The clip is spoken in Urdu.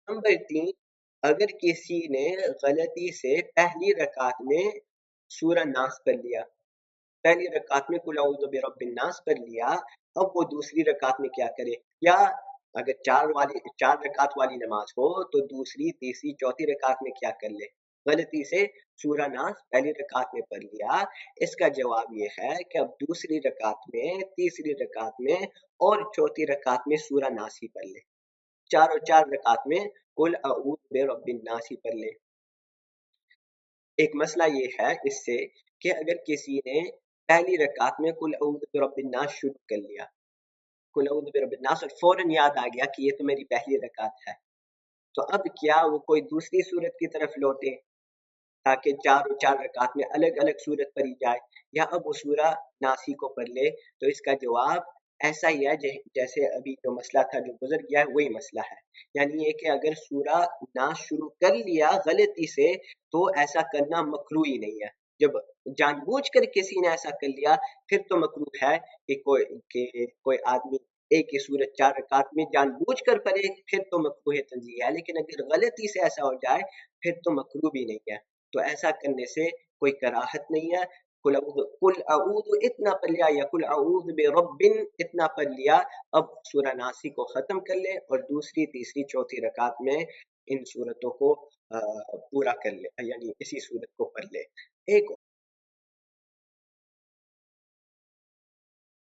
نمبر 3، اگر کسی نے غلطی سے پہلی رکعت میں سورہ ناس پڑھ لیا، پہلی رکعت میں قل اعوذ برب الناس پڑھ لیا، اب وہ دوسری رکعت میں کیا کرے؟ یا اگر چار رکعت والی نماز ہو تو دوسری تیسری چوتھی رکعت میں کیا کر لے؟ غلطی سے سورہ ناس پہلی رکعت میں پڑھ لیا، اس کا جواب یہ ہے کہ اب دوسری رکعت میں، تیسری رکعت میں اور چوتھی رکعت میں سورہ ناس ہی پڑھ لے، چار رکعت میں قل اعوذ برب الناس ہی پڑھ لے۔ ایک مسئلہ یہ ہے اس سے کہ اگر کسی نے پہلی رکعت میں قل اعوذ برب الناس شروع کر لیا، قل اعوذ برب الناس، اور فوراً یاد آ گیا کہ یہ تو میری پہلی رکعت ہے، تو اب کیا وہ کوئی دوسری صورت کی طرف لوٹے تاکہ چار رکعت میں الگ الگ صورت پڑھی جائے، یا اب وہ سورہ ناسی کو پڑھ لے؟ تو اس کا جواب ایسا ہی ہے جیسے ابھی جو مسئلہ تھا جو گزر گیا ہے وہی مسئلہ ہے، یعنی یہ کہ اگر سورہ ناس شروع کر لیا غلطی سے تو ایسا کرنا مکروہ ہی نہیں ہے، جب جان بوجھ کر کسی نے ایسا کر لیا پھر تو مکروہ ہے کہ کوئی آدمی ایک ہی سورت 4 رکعت میں جان بوجھ کر پڑھے، پھر تو مکروہ تنزیہ ہے، لیکن اگر غلطی سے ایسا ہو جائے پھر تو مکروہ بھی نہیں ہے، تو ایسا کرنے سے کوئی کراہت نہیں ہے۔ قل اعوذ اتنا پڑھ لیا یا قل اعوذ برب اتنا پڑھ لیا، اب سورہ ناسی کو ختم کر لے اور دوسری تیسری چوتھی رکعت میں ان صورتوں کو پورا کر لے، یعنی اسی صورت کو پڑھ لے۔ ایک